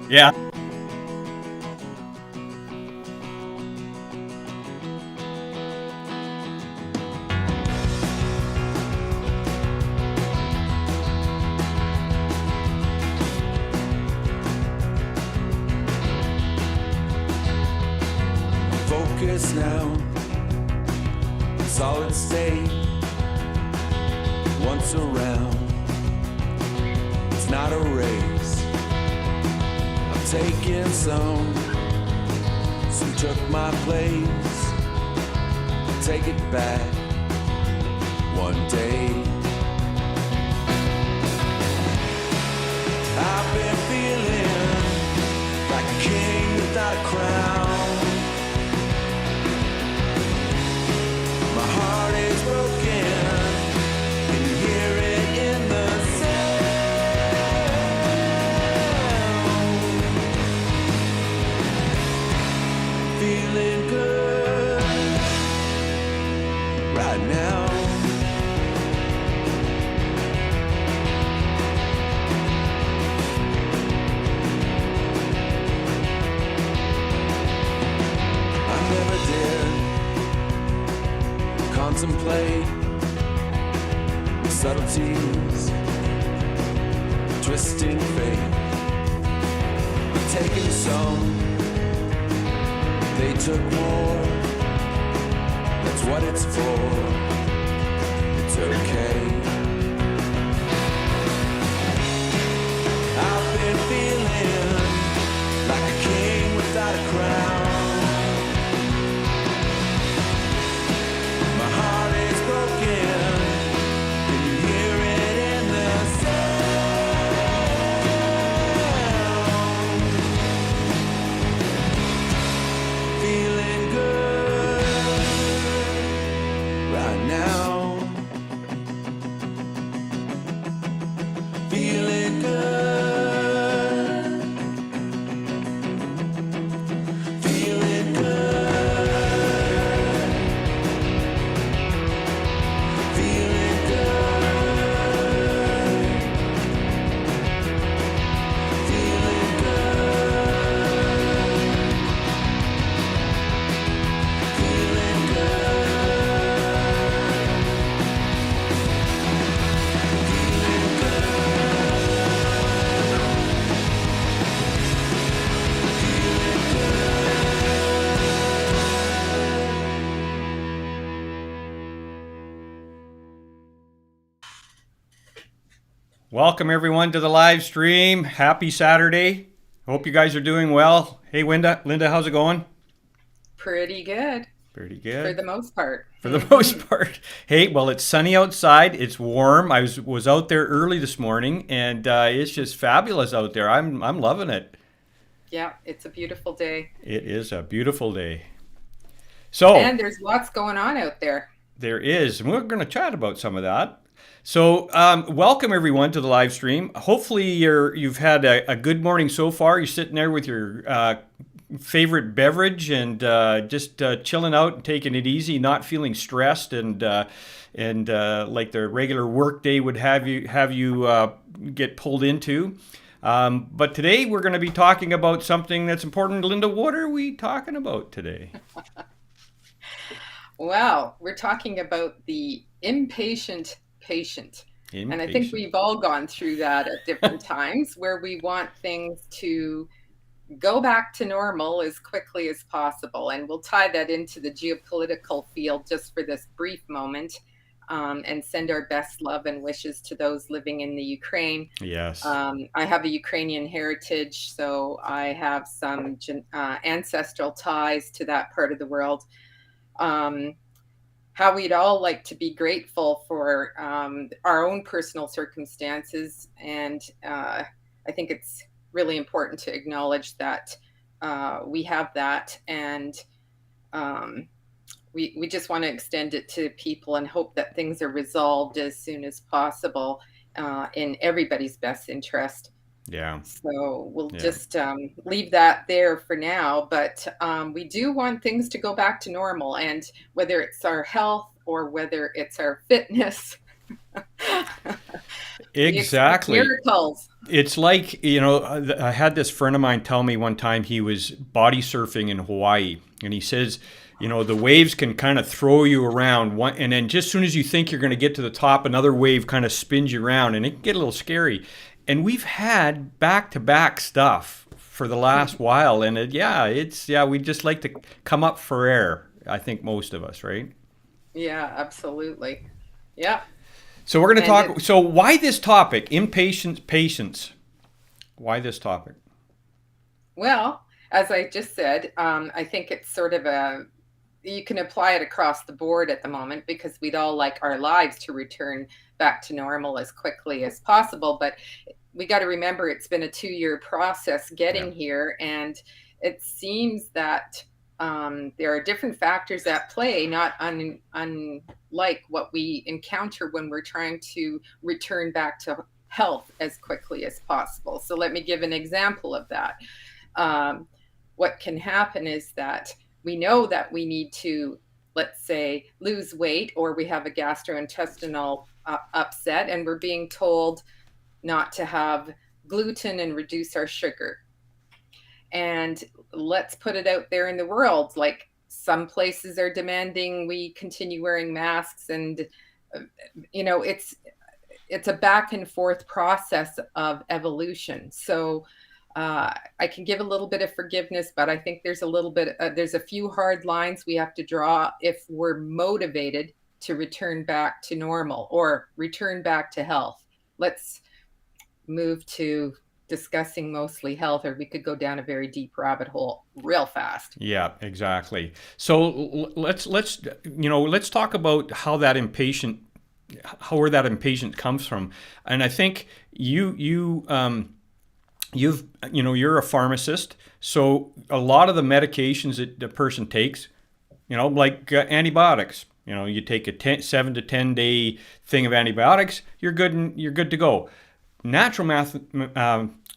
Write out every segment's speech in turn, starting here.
Yeah. Focus now, solid state. Once around, it's not a race. I'm taking some took my place. Take it back one day. I've been feeling like a king without a crown. My heart is broken. Can you hear it in the sound? Feeling good right now. I never did contemplate the subtleties, twisting fate. But taking some, they took more. That's what it's for. It's okay. I've been feeling like a king without a crown. My heart is broken. Can you hear it in the sound? Feeling good right now. Feeling good. Feeling good. Feeling good. Feeling good. Feeling Welcome everyone to the live stream. Happy Saturday. Hope you guys are doing well. Hey, Linda, how's it going? Pretty good Pretty for good. the most part. For the most part. Hey, well, it's sunny outside. It's warm. I was out there early this morning, and it's just fabulous out there. I'm loving it. Yeah, it's a beautiful day. It is a beautiful day. So And there's lots going on out there. there is, and we're going to chat about some of that. So, welcome everyone to the live stream. Hopefully, you've had a good morning so far. You're sitting there with your favorite beverage and just chilling out and taking it easy, not feeling stressed and like the regular work day would have you get pulled into. But today we're going to be talking about something that's important. Linda, what are we talking about today? Well, we're talking about the impatient patient. And I think Impatient. we've all gone through that at different times where we want things to go back to normal as quickly as possible. And we'll tie that into the geopolitical field just for this brief moment, and send our best love and wishes to those living in the Ukraine. Yes. I have a Ukrainian heritage, so I have some ancestral ties to that part of the world. Um, how we'd all like to be grateful for our own personal circumstances. And I think it's really important to acknowledge that we have that. And um, we just want to extend it to people and hope that things are resolved as soon as possible, in everybody's best interest. Yeah. So we'll Yeah. just leave that there for now. But we do want things to go back to normal. And whether it's our health or whether it's our fitness, We expect Exactly. miracles. It's like, I had this friend of mine tell me one time he was body surfing in Hawaii, and he says, the waves can kind of throw you around, and then just as soon as you think you're going to get to the top, another wave kind of spins you around, and it can get a little scary. And we've had back-to-back stuff for the last while, and we just like to come up for air, I think most of us, right? Yeah, absolutely. Yeah. So we're going to And talk. it, So why this topic? Impatient patience. Why this topic? well, as I just said, I think it's sort of you can apply it across the board at the moment because we'd all like our lives to return back to normal as quickly as possible. But we got to remember it's been a 2-year process Yeah. getting here. And it seems that there are different factors at play, not unlike what we encounter when we're trying to return back to health as quickly as possible. So let me give an example of that. Um, what can happen is that we know that we need to, let's say, lose weight, or we have a gastrointestinal upset, and we're being told not to have gluten and reduce our sugar. And let's put it out there in the world. Like some places are demanding we continue wearing masks, and uh, it's a back and forth process of evolution. So I can give a little bit of forgiveness, but I think there's a few hard lines we have to draw if we're motivated to return back to normal or return back to health. Let's move to discussing mostly health, or we could go down a very deep rabbit hole real fast. Yeah, exactly. So let's talk about how where that impatient comes from. And I think you're a pharmacist, so a lot of the medications that the person takes, like antibiotics. You take a 7 to 10 day thing of antibiotics, you're good to go. Natural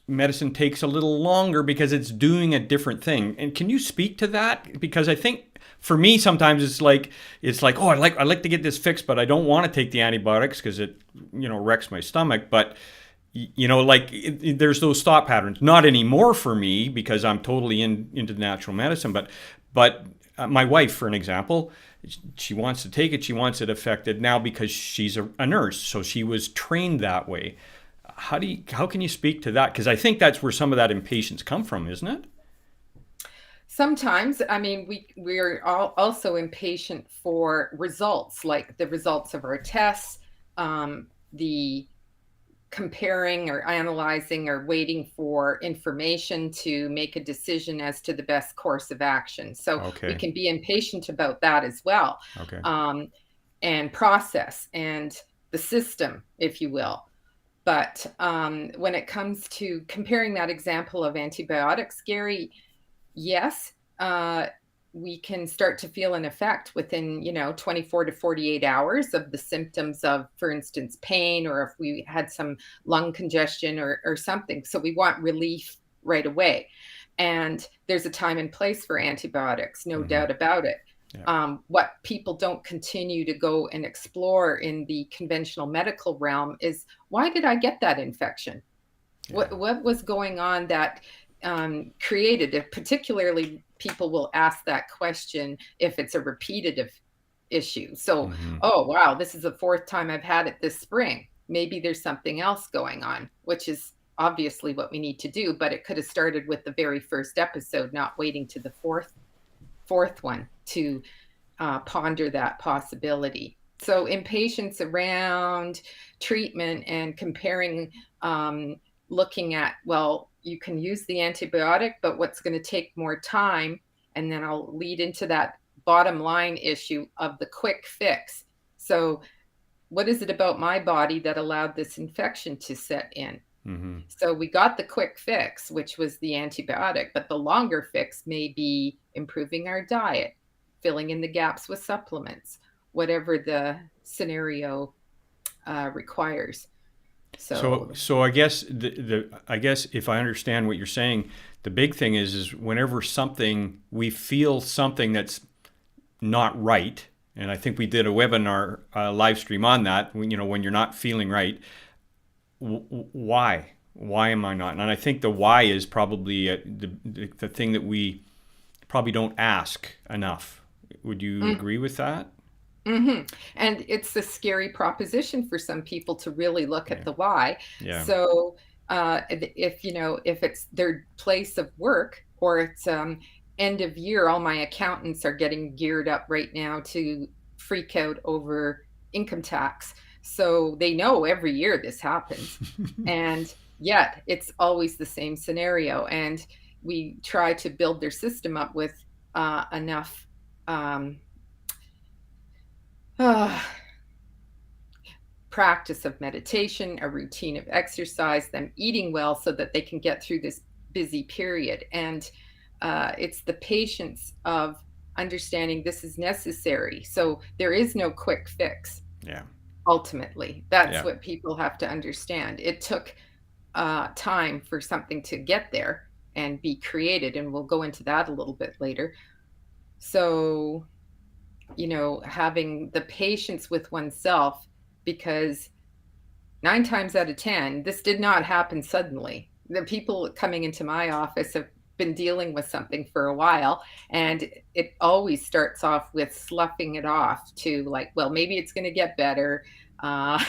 medicine takes a little longer because it's doing a different thing. And can you speak to that? Because I think for me sometimes it's like oh I like to get this fixed, but I don't want to take the antibiotics because it wrecks my stomach. But there's those thought patterns. Not anymore for me because I'm totally into natural medicine. But my wife, for an example, she wants to take it. She wants it affected now because she's a nurse, so she was trained that way. How can you speak to that? Because I think that's where some of that impatience come from, isn't it? Sometimes, I mean, we're also impatient for results, like the results of our tests, the comparing or analyzing or waiting for information to make a decision as to the best course of action. So we Okay. can be impatient about that as well, Okay. um, and process and the system, if you will. But when it comes to comparing that example of antibiotics, Gary, yes, we can start to feel an effect within 24 to 48 hours of the symptoms of, for instance, pain, or if we had some lung congestion or something. So we want relief right away. And there's a time and place for antibiotics, no Mm-hmm. doubt about it. Yeah. What people don't continue to go and explore in the conventional medical realm is, why did I get that infection? Yeah. What was going on that created it? Particularly, people will ask that question if it's a repetitive issue. So, Mm-hmm. oh, wow, this is the fourth time I've had it this spring. Maybe there's something else going on, which is obviously what we need to do. But it could have started with the very first episode, not waiting to the fourth one to ponder that possibility. So impatience around treatment and comparing, looking at, well, you can use the antibiotic, but what's going to take more time? And then I'll lead into that bottom line issue of the quick fix. So what is it about my body that allowed this infection to set in? Mm-hmm. So we got the quick fix, which was the antibiotic, but the longer fix may be improving our diet, filling in the gaps with supplements, whatever the scenario requires. So, So so I guess I guess if I understand what you're saying, the big thing is whenever we feel something that's not right, And I think we did a webinar live stream on that. When you're not feeling right, why? Why am I not? And I think the why is probably the thing that we probably don't ask enough. Would you Mm, agree with that? hmm And it's a scary proposition for some people to really look at Yeah. the why. Yeah. So if if it's their place of work, or it's end of year, all my accountants are getting geared up right now to freak out over income tax. So they know every year this happens, and yet it's always the same scenario. And we try to build their system up with enough. Um, Practice of meditation, a routine of exercise, them eating well so that they can get through this busy period. And it's the patience of understanding this is necessary. So there is no quick fix, Yeah. ultimately. That's Yeah. what people have to understand. It took time for something to get there and be created. And we'll go into that a little bit later. So, having the patience with oneself, because 9 times out of 10, this did not happen suddenly. The people coming into my office have been dealing with something for a while, and it always starts off with sloughing it off to like, well, maybe it's going to get better. Uh,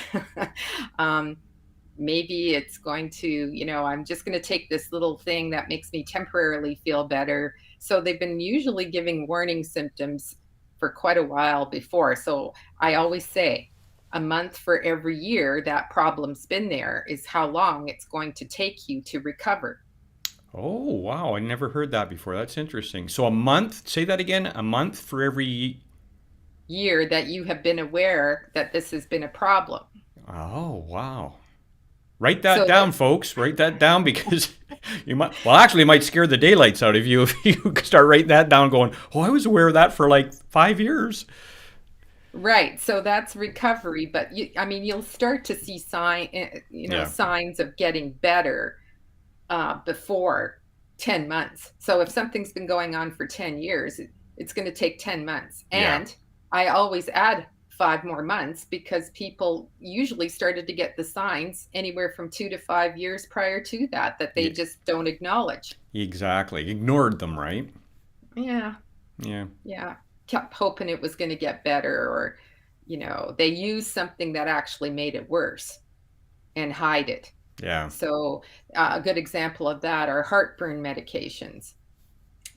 um, maybe it's going to, I'm just going to take this little thing that makes me temporarily feel better. So they've been usually giving warning symptoms for quite a while before. So I always say a month for every year that problem's been there is how long it's going to take you to recover. Oh, wow. I never heard that before. That's interesting. So a month, say that again, a month for every. Year that you have been aware that this has been a problem. Oh, wow. Write that So down, folks. Write that down because you might, well, actually, it might scare the daylights out of you if you start writing that down going, oh, I was aware of that for like 5 years. right, so that's recovery, but you'll start to see Yeah. signs of getting better before 10 months. So if something's been going on for 10 years, it's going to take 10 months. Yeah. And I always add 5 more months because people usually started to get the signs anywhere from 2 to 5 years prior to that they Yeah. just don't acknowledge. Exactly. Ignored them, right? Yeah, Yeah. yeah. Kept hoping it was going to get better, or, they used something that actually made it worse and hide it. Yeah. So a good example of that are heartburn medications.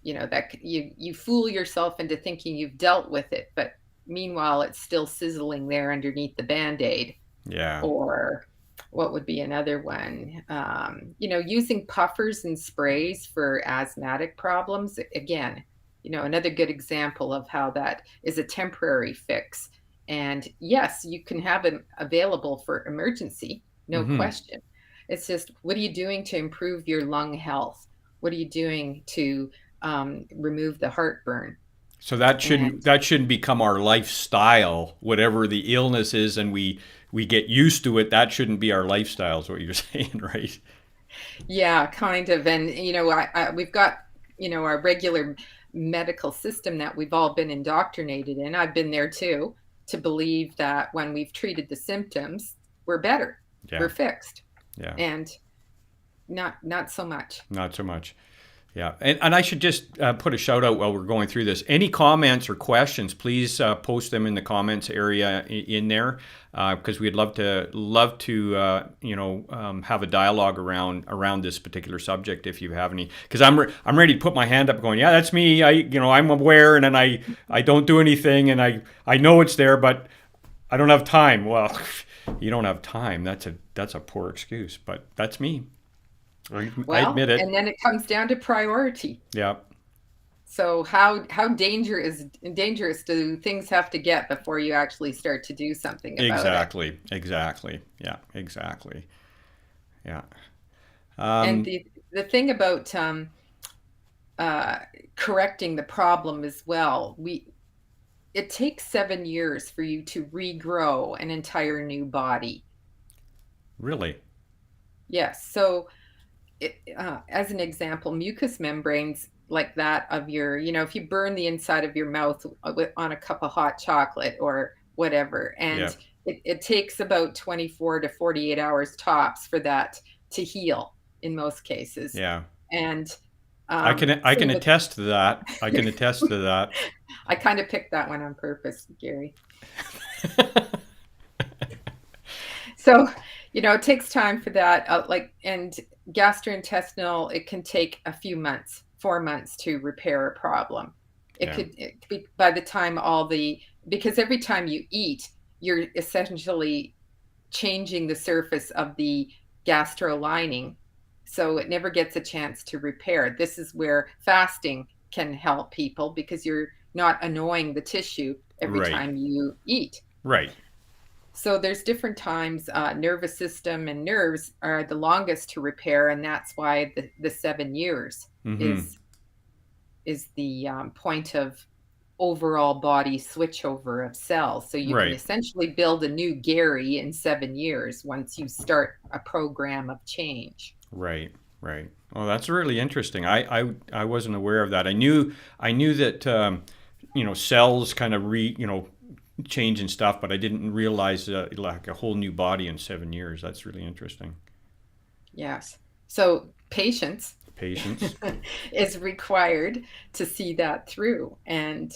That you fool yourself into thinking you've dealt with it, but meanwhile it's still sizzling there underneath the band-aid. Yeah. Or what would be another one? Using puffers and sprays for asthmatic problems. Again, another good example of how that is a temporary fix. And yes, you can have it available for emergency, no Mm-hmm. question. It's just, what are you doing to improve your lung health? What are you doing to remove the heartburn? So that shouldn't And that shouldn't become our lifestyle, whatever the illness is, and we get used to it. That shouldn't be our lifestyle, is what you're saying, right? yeah, kind of. And, we've got, our regular medical system that we've all been indoctrinated in. I've been there too, to believe that when we've treated the symptoms, we're better, Yeah. we're fixed. Yeah. And not so much. Not so much. Yeah, and I should just put a shout out while we're going through this. Any comments or questions, please post them in the comments area in there, because we'd love to have a dialogue around this particular subject if you have any. Because I'm ready to put my hand up, going, yeah, that's me. I'm aware, and then I don't do anything, and I know it's there, but I don't have time. Well, you don't have time. That's a poor excuse, but that's me. I Well, admit it. and then it comes down to priority. Yeah. So how dangerous do things have to get before you actually start to do something about it? Exactly. Yeah, exactly. Yeah. And Um, the thing about uh, correcting the problem as well, it takes 7 years for you to regrow an entire new body. really. Yes. So as an example, mucous membranes like that of your, if you burn the inside of your mouth on a cup of hot chocolate or whatever, Yeah. and it takes about 24 to 48 hours tops for that to heal in most cases. Yeah. And I can same with, attest to that. I can attest to that. I kind of picked that one on purpose, Gary. So, it takes time for that. And gastrointestinal, it can take a few months, 4 months to repair a problem. Yeah. It could be by the time because every time you eat, you're essentially changing the surface of the gastro lining. So it never gets a chance to repair. This is where fasting can help people because you're not annoying the tissue every Right. time you eat. Right. So there's different times. Nervous system and nerves are the longest to repair, and that's why the 7 years Mm-hmm. is the point of overall body switchover of cells. So you can Right. essentially build a new Gary in 7 years once you start a program of change. Right. Right. Oh, that's really interesting. I wasn't aware of that. I knew that cells kind of change and stuff, but I didn't realize like a whole new body in 7 years. That's really interesting. Yes. So patience Patience. is required to see that through. And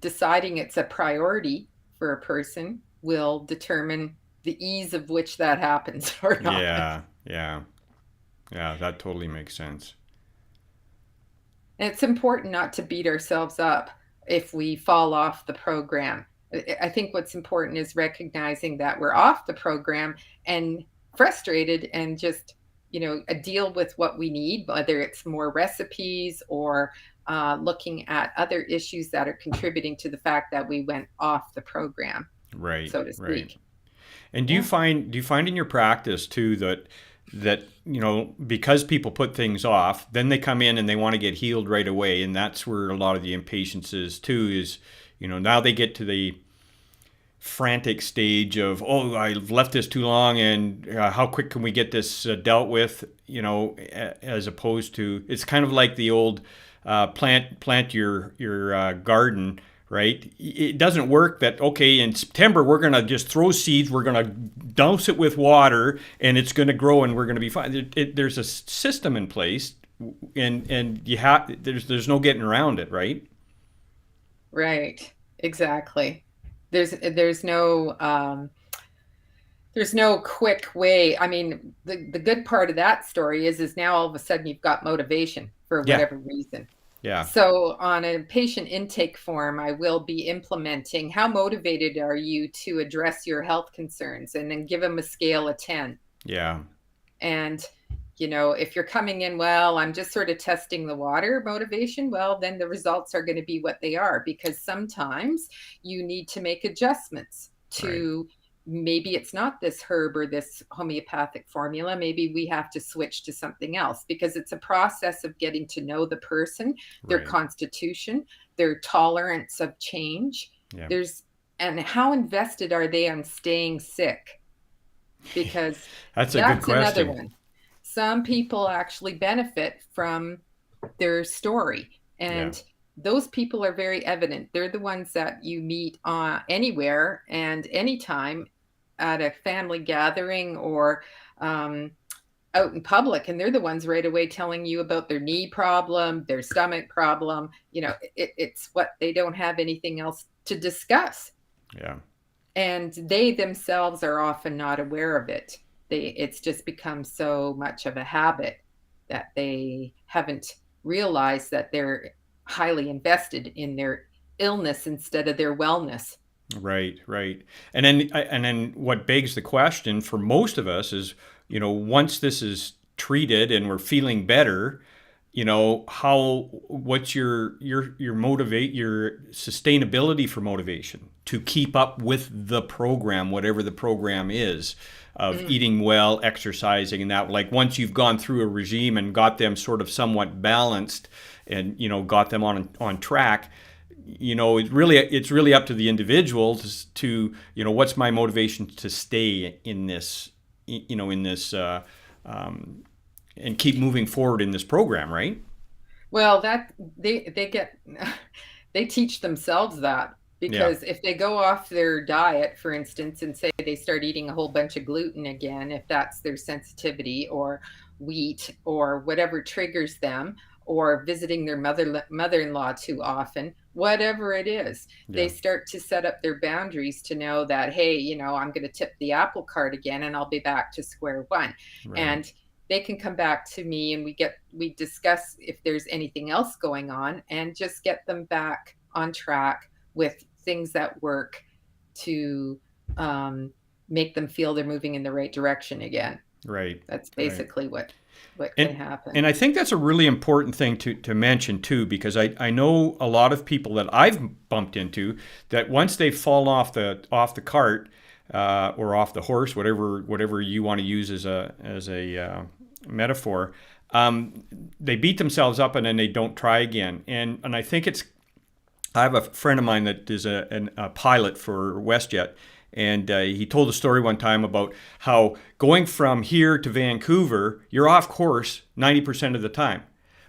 deciding it's a priority for a person will determine the ease of which that happens or not. Yeah. Yeah. Yeah. That totally makes sense. And it's important not to beat ourselves up if we fall off the program. I think what's important is recognizing that we're off the program and frustrated and just, deal with what we need, whether it's more recipes or looking at other issues that are contributing to the fact that we went off the program, Right. so to Right. speak. And Yeah. do you find in your practice too that because people put things off, then they come in and they want to get healed right away, and that's where a lot of the impatience is too. Is now they get to the frantic stage of, oh, I've left this too long, and how quick can we get this dealt with? As opposed to, it's kind of like the old plant your garden. Right? It doesn't work that, okay, in September, we're going to just throw seeds, we're going to douse it with water, and it's going to grow and we're going to be fine. There's a system in place, and there's no getting around it, right? Right. Exactly. There's no quick way. I mean, the good part of that story is now all of a sudden you've got motivation for Yeah. whatever reason. Yeah. So on a patient intake form, I will be implementing how motivated are you to address your health concerns, and then give them a scale of 10. Yeah. And, if you're coming in, well, I'm just sort of testing the water motivation, well, then the results are going to be what they are, because sometimes you need to make adjustments Right. to, maybe it's not this herb or this homeopathic formula. Maybe we have to switch to something else, because it's a process of getting to know the person, their Right. constitution, their tolerance of change. Yeah. And how invested are they on staying sick? Because That's a good that's another question. one. Some people actually benefit from their story, Yeah. and those people are very evident. They're the ones that you meet anywhere and anytime at a family gathering or out in public, and they're the ones right away telling you about their knee problem, their stomach problem. It's what they don't have anything else to discuss, Yeah. and they themselves are often not aware of it. It's just become so much of a habit that they haven't realized that they're highly invested in their illness instead of their wellness. Right, right. And then what begs the question for most of us is, once this is treated and we're feeling better, what's your motivate your sustainability for motivation to keep up with the program, whatever the program is, of eating well, exercising, and that, like, once you've gone through a regime and got them sort of somewhat balanced and got them on track, it's really up to the individual to what's my motivation to stay in this, in this and keep moving forward in this program, right? Well, that they get they teach themselves that, Yeah. because if they go off their diet, for instance, and say they start eating a whole bunch of gluten again, if that's their sensitivity, or wheat, or whatever triggers them, or visiting their mother-in-law too often, whatever it is, they Yeah. start to set up their boundaries to know that, hey, I'm going to tip the apple cart again, and I'll be back to square one. Right. And they can come back to me, and we discuss if there's anything else going on, and just get them back on track with things that work to um, make them feel they're moving in the right direction again. Right. That's Right. basically what can And happen. and I think that's a really important thing to mention too, because I know a lot of people that I've bumped into that once they fall off the cart, or off the horse, whatever you want to use as a metaphor, they beat themselves up and then they don't try again. And I think I have a friend of mine that is a pilot for WestJet, and he told a story one time about how going from here to Vancouver, you're off course 90% of the time.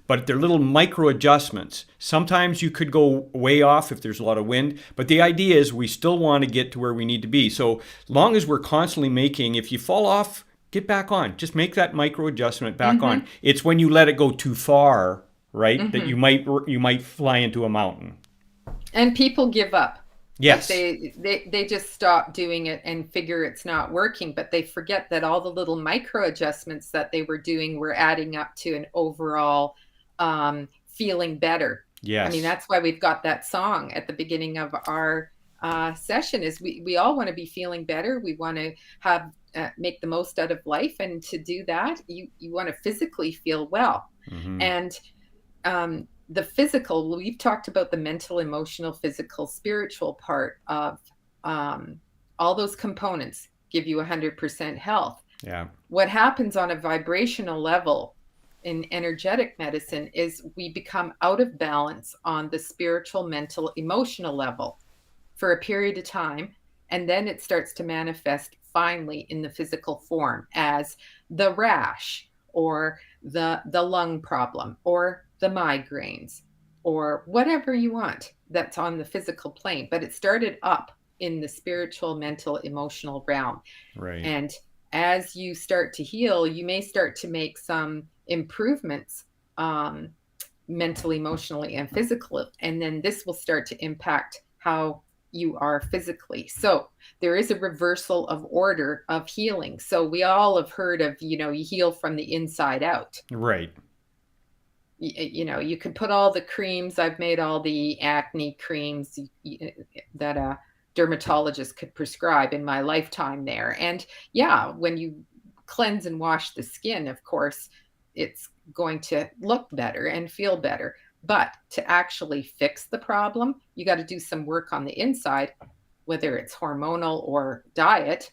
But they're little micro adjustments. Sometimes you could go way off if there's a lot of wind, but the idea is we still want to get to where we need to be. So long as we're constantly making, if you fall off, get back on. Just make that micro adjustment back on. Mm-hmm. It's when you let it go too far, right, that Mm-hmm. you might fly into a mountain. And people give up. Like Yes. they just stop doing it and figure it's not working, but they forget that all the little micro adjustments that they were doing were adding up to an overall feeling better. I mean, Yes. that's why we've got that song at the beginning of our session. Is we all want to be feeling better. We want to have make the most out of life, and to do that, you want to physically feel well. Hmm. And the physical, we've talked about the mental, emotional, physical, spiritual part of all those components give you 100% health. Yeah. What happens on a vibrational level in energetic medicine is we become out of balance on the spiritual, mental, emotional level for a period of time. And then it starts to manifest finally in the physical form as the rash, or the lung problem, or the migraines, or whatever you want that's on the physical plane. But it started up in the spiritual, mental, emotional realm. Right. And as you start to heal, you may start to make some improvements, um, mentally, emotionally, and physically. And then this will start to impact how you are physically. So there is a reversal of order of healing. So we all have heard of, you heal from the inside out. Right. You could put all the creams. I've made all the acne creams that a dermatologist could prescribe in my lifetime there. And yeah, when you cleanse and wash the skin, of course, it's going to look better and feel better. But to actually fix the problem, you got to do some work on the inside, whether it's hormonal or diet,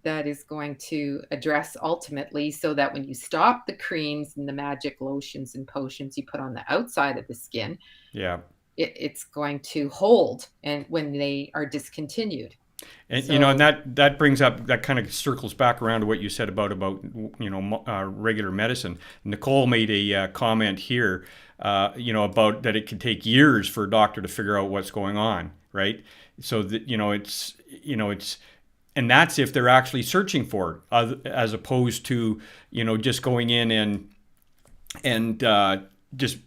that is going to address ultimately, so that when you stop the creams and the magic lotions and potions you put on the outside of the skin, Yeah. it's going to hold, and when they are discontinued. And and So that brings up, that kind of circles back around to what you said about regular medicine. Nicole made a comment here, about that it could take years for a doctor to figure out what's going on, right? So that it's and that's if they're actually searching for it, as opposed to just going in and just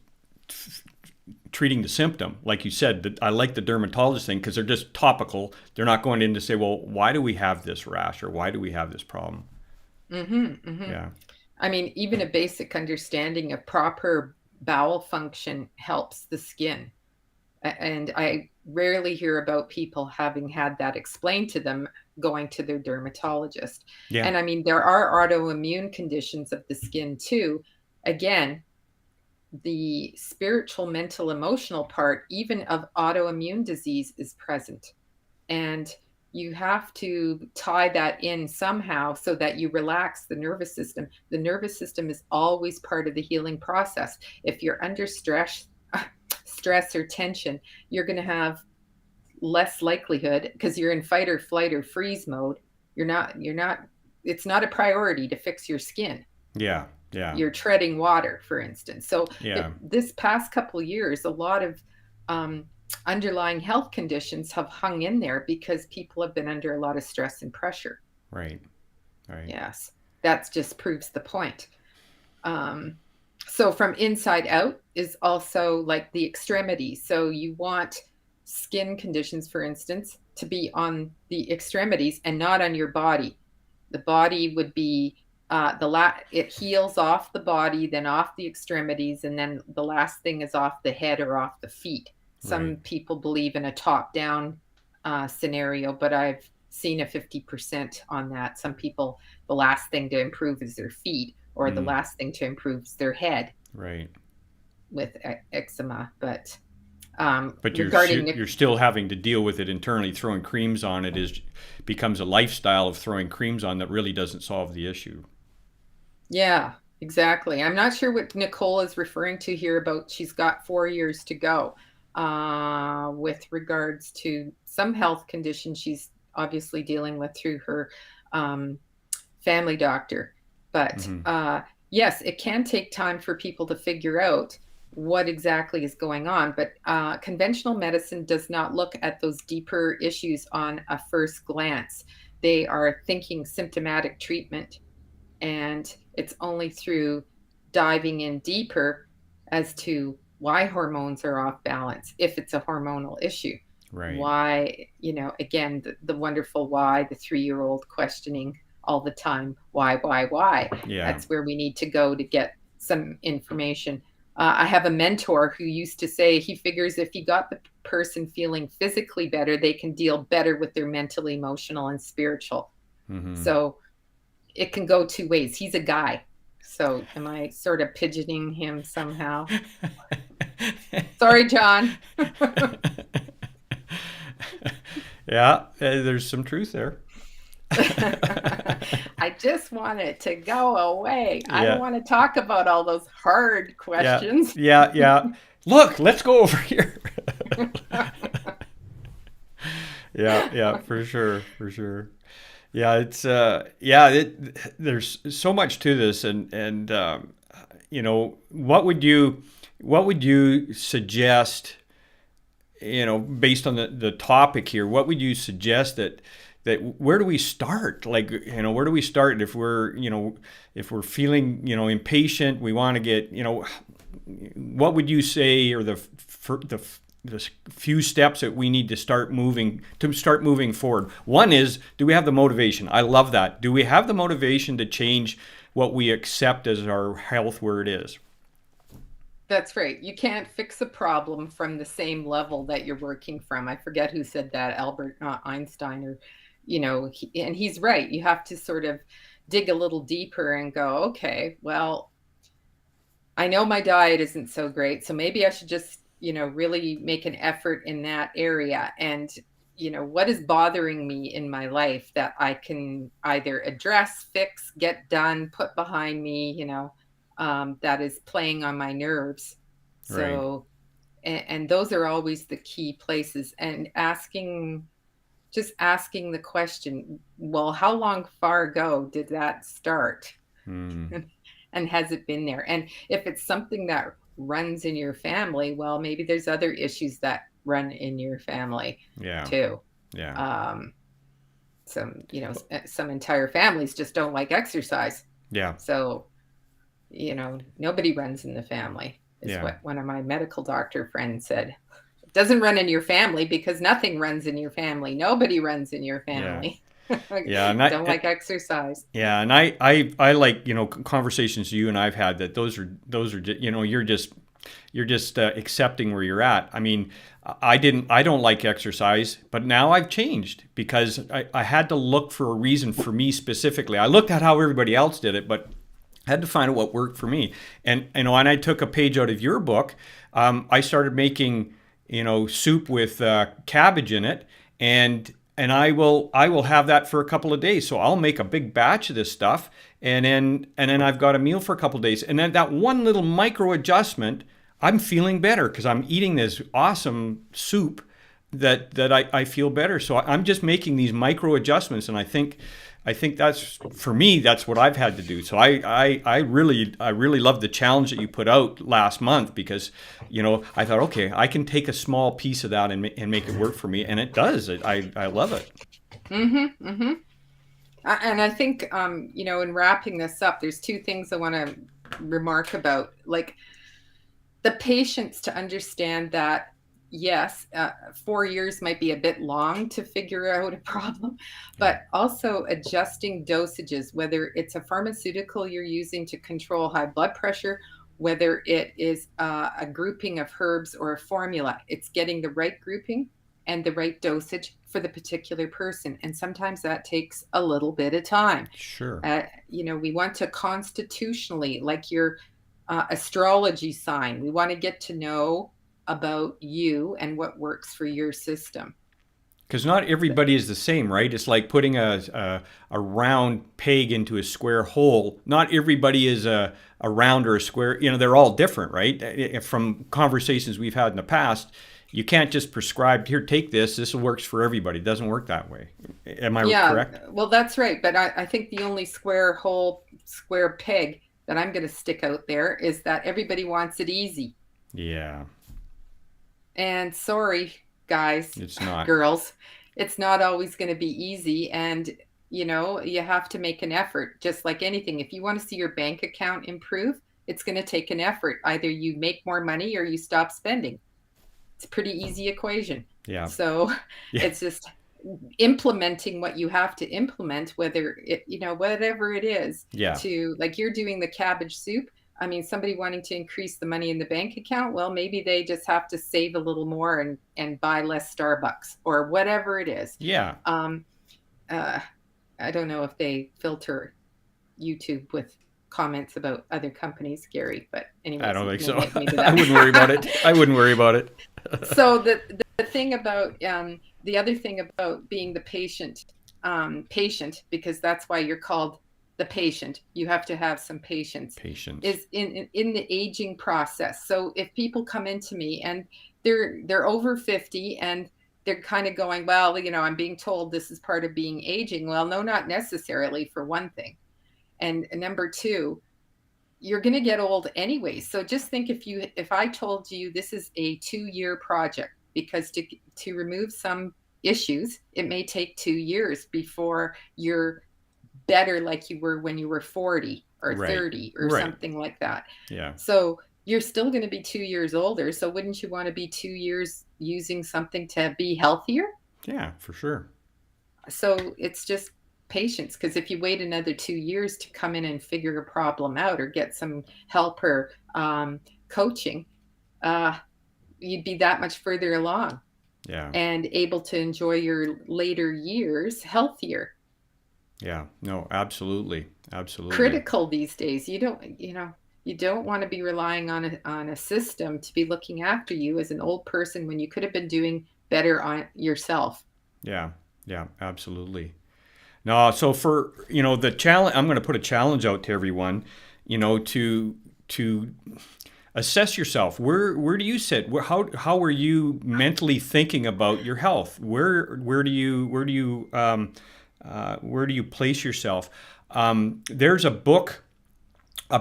treating the symptom. Like you said, that I like the dermatologist thing because they're just topical. They're not going in to say, well, why do we have this rash, or why do we have this problem? Yeah. I mean, even a basic understanding of proper bowel function helps the skin. And I rarely hear about people having had that explained to them going to their dermatologist. Yeah. And I mean, there are autoimmune conditions of the skin too. Again, the spiritual, mental, emotional part, even of autoimmune disease, is present. And you have to tie that in somehow so that you relax the nervous system. The nervous system is always part of the healing process. If you're under stress or tension, you're going to have less likelihood, because you're in fight or flight or freeze mode. It's not a priority to fix your skin. Yeah. Yeah. you're treading water, for instance. So Yeah. this past couple of years, a lot of underlying health conditions have hung in there because people have been under a lot of stress and pressure. Right. Right. Yes, that just proves the point. Um, so from inside out is also like the extremities. So you want skin conditions, for instance, to be on the extremities and not on your body. The body would be it heals off the body, then off the extremities, and then the last thing is off the head or off the feet. Some Right. people believe in a top-down scenario, but I've seen a 50% on that. Some people, the last thing to improve is their feet, or the Mm. last thing to improve is their head Right. with eczema. But But regarding you're still having to deal with it internally. Throwing creams on it is becomes a lifestyle of throwing creams on that really doesn't solve the issue. yeah, exactly. I'm not sure what Nicole is referring to here about she's got 4 years to go with regards to some health condition she's obviously dealing with through her um, family doctor. But Hmm. yes, it can take time for people to figure out what exactly is going on. But conventional medicine does not look at those deeper issues on a first glance. They are thinking symptomatic treatment, and it's only through diving in deeper as to why hormones are off balance, if it's a hormonal issue. Right. Why, again, the wonderful why, the 3-year-old questioning all the time, why? Yeah. That's where we need to go to get some information. I have a mentor who used to say he figures if he got the person feeling physically better, they can deal better with their mental, emotional, and spiritual. Hmm. So it can go two ways. He's a guy. So am I sort of pigeoning him somehow? Sorry, John. Yeah, there's some truth there. I just want it to go away. I don't Yeah. want to talk about all those hard Yeah. questions. Yeah. Yeah. Look, let's go over here. Yeah. Yeah. For sure. For sure. Yeah. It's yeah. There's so much to this, and what would you suggest? Based on the topic here, what would you suggest that where do we start? Like, where do we start if we're feeling, impatient, we want to get, what would you say are the few steps that we need to start moving forward? One is, do we have the motivation? I love that. Do we have the motivation to change what we accept as our health where it is? That's right. You can't fix a problem from the same level that you're working from. I forget who said that, Albert Einstein, or, and he's right. You have to sort of dig a little deeper and go, okay, well, I know my diet isn't so great, so maybe I should just, really make an effort in that area. And, what is bothering me in my life that I can either address, fix, get done, put behind me, that is playing on my nerves. Right. So, and those are always the key places. And just asking the question, well, how long far ago did that start? Hmm. And has it been there? And if it's something that runs in your family, well, maybe there's other issues that run in your family Yeah. too. Yeah. Um, some entire families just don't like exercise. Yeah. So, nobody runs in the family, is Yeah. what one of my medical doctor friends said. It doesn't run in your family because nothing runs in your family. Nobody runs in your Yeah. family. Yeah. Don't like exercise. Yeah, and I like, conversations you and I've had, that those are you're just accepting where you're at. I mean, I don't like exercise, but now I've changed because I had to look for a reason for me specifically. I looked at how everybody else did it, but I had to find out what worked for me. And and I took a page out of your book. I started making soup with cabbage in it, and I will have that for a couple of days. So I'll make a big batch of this stuff, and then I've got a meal for a couple of days, and then that one little micro adjustment, I'm feeling better because I'm eating this awesome soup that I feel better. So I'm just making these micro adjustments, and I think I think that's, for me, that's what I've had to do. So I really love the challenge that you put out last month, because, I thought, okay, I can take a small piece of that and make it work for me. And it does. I love it. Mm-hmm. Mm-hmm. And I think, in wrapping this up, there's two things I want to remark about. Like, the patience to understand that, yes, 4 years might be a bit long to figure out a problem, but also adjusting dosages, whether it's a pharmaceutical you're using to control high blood pressure, whether it is a grouping of herbs or a formula. It's getting the right grouping and the right dosage for the particular person. And sometimes that takes a little bit of time. Sure. We want to constitutionally, like your astrology sign, we want to get to know about you and what works for your system. Because not everybody is the same, right? It's like putting a round peg into a square hole. Not everybody is a round or a square. They're all different, right? From conversations we've had in the past, you can't just prescribe, here, take this. This works for everybody. It doesn't work that way. Am I correct? Well, that's right. But I think the only square peg that I'm going to stick out there is that everybody wants it easy. Yeah. And sorry, guys, it's not. Girls, it's not always going to be easy. And, you have to make an effort, just like anything. If you want to see your bank account improve, it's going to take an effort. Either you make more money or you stop spending. It's a pretty easy equation. Yeah. So It's just implementing what you have to implement, whether it, whatever it is. Yeah. To, like, you're doing the cabbage soup. I mean, somebody wanting to increase the money in the bank account, well, maybe they just have to save a little more and buy less Starbucks or whatever it is. Yeah. I don't know if they filter YouTube with comments about other companies, Gary, but anyway. I don't think so. I wouldn't worry about it. So the thing about, the other thing about being the patient, because that's why you're called the patient, you have to have some patience, is in the aging process. So if people come into me and they're over 50 and they're kind of going, well, I'm being told this is part of being aging. Well, no, not necessarily, for one thing. And number two, you're going to get old anyway. So just think, if I told you this is a 2-year project, because to remove some issues, it may take 2 years before you're better like you were when you were 40 or 30 or something like that. Yeah. So you're still going to be 2 years older. So wouldn't you want to be 2 years using something to be healthier? Yeah, for sure. So it's just patience, because if you wait another 2 years to come in and figure a problem out or get some help or coaching, you'd be that much further along. Yeah. And able to enjoy your later years healthier. Yeah, no, absolutely. Critical these days. You don't want to be relying on a system to be looking after you as an old person when you could have been doing better on yourself. Yeah, absolutely. No, so for, the challenge, I'm going to put a challenge out to everyone, to assess yourself. Where do you sit? How are you mentally thinking about your health? Where do you place yourself? There's a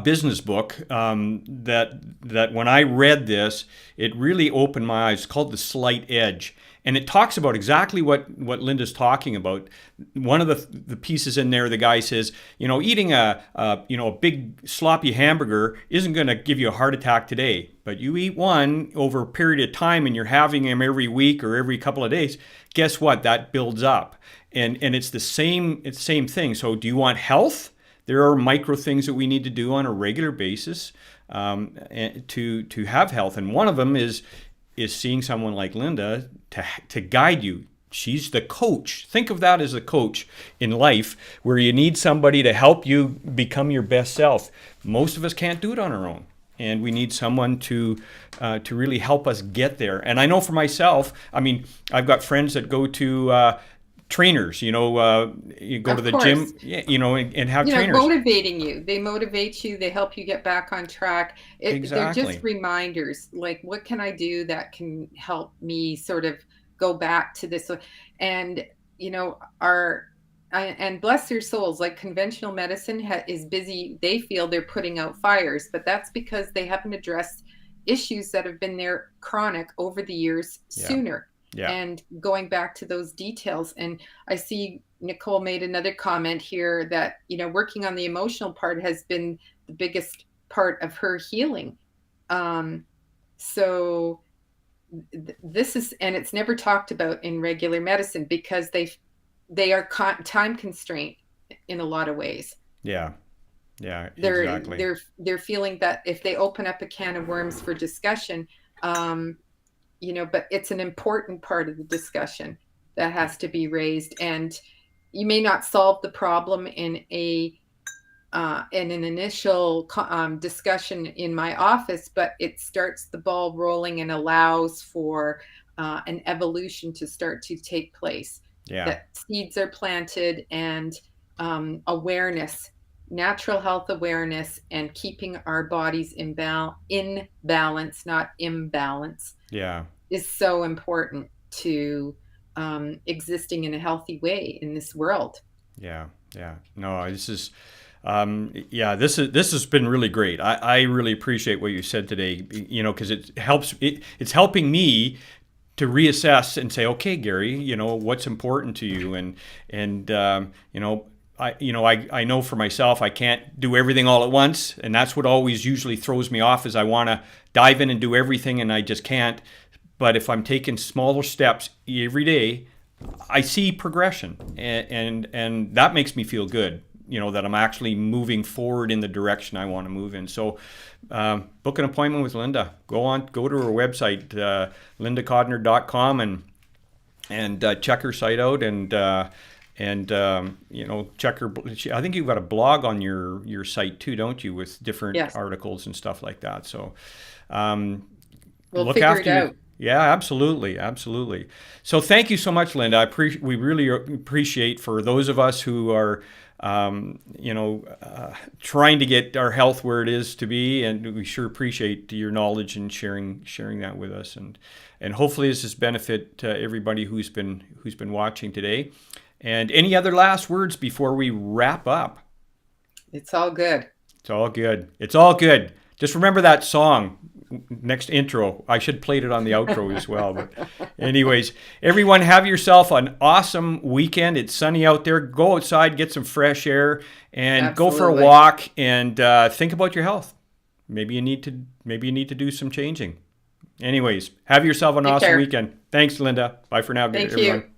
business book that when I read this, it really opened my eyes. It's called The Slight Edge. And it talks about exactly what Linda's talking about. One of the pieces in there, the guy says, eating a big sloppy hamburger isn't going to give you a heart attack today, but you eat one over a period of time and you're having them every week or every couple of days. Guess what? That builds up, and it's the same thing. So do you want health? There are micro things that we need to do on a regular basis to have health, and one of them is seeing someone like Linda to guide you. She's the coach. Think of that as a coach in life, where you need somebody to help you become your best self. Most of us can't do it on our own, and we need someone to really help us get there. And I know for myself, I've got friends that go to trainers, you go to the gym, and have trainers. Motivating you. They motivate you. They help you get back on track. Exactly. They're just reminders. Like, what can I do that can help me sort of go back to this? And, our and bless their souls, like conventional medicine is busy. They feel they're putting out fires, but that's because they haven't addressed issues that have been there chronic over the years Yeah. sooner. Yeah. And going back to those details. And I see Nicole made another comment here that, working on the emotional part has been the biggest part of her healing. So this is, and it's never talked about in regular medicine because they are time constrained in a lot of ways. Yeah. Yeah, They're exactly. they're feeling that if they open up a can of worms for discussion, but it's an important part of the discussion that has to be raised. And you may not solve the problem in an initial discussion in my office, but it starts the ball rolling and allows for an evolution to start to take place. Yeah. That seeds are planted, and awareness, natural health awareness, and keeping our bodies in balance, not imbalance, Yeah. is is so important to existing in a healthy way in this world. Yeah. Yeah. No, this is, this has been really great. I really appreciate what you said today, because it's helping me to reassess and say, okay, Gary, what's important to you, and I know for myself I can't do everything all at once, and that's what always usually throws me off is I want to dive in and do everything, and I just can't. But if I'm taking smaller steps every day, I see progression, and that makes me feel good. That I'm actually moving forward in the direction I want to move in. So, book an appointment with Linda. Go to her website, lindacodner.com, and check her site out, and check her. I think you've got a blog on your site too, don't you, with different Yes. articles and stuff like that. So, We'll look figure after it you. out. Yeah, absolutely, absolutely. So thank you so much, Linda. We really appreciate, for those of us who are, trying to get our health where it is to be, and we sure appreciate your knowledge and sharing that with us, and hopefully this is benefit to everybody who's been watching today. And any other last words before we wrap up? It's all good. It's all good. It's all good. Just remember that song. Next intro. I should play it on the outro as well. But anyways, everyone, have yourself an awesome weekend. It's sunny out there. Go outside, get some fresh air, and go for a Absolutely. walk, and think about your health. Maybe you need to do some changing. Anyways, have yourself an Take awesome care. weekend. Thanks, Linda. Bye for now, Thank everyone. you.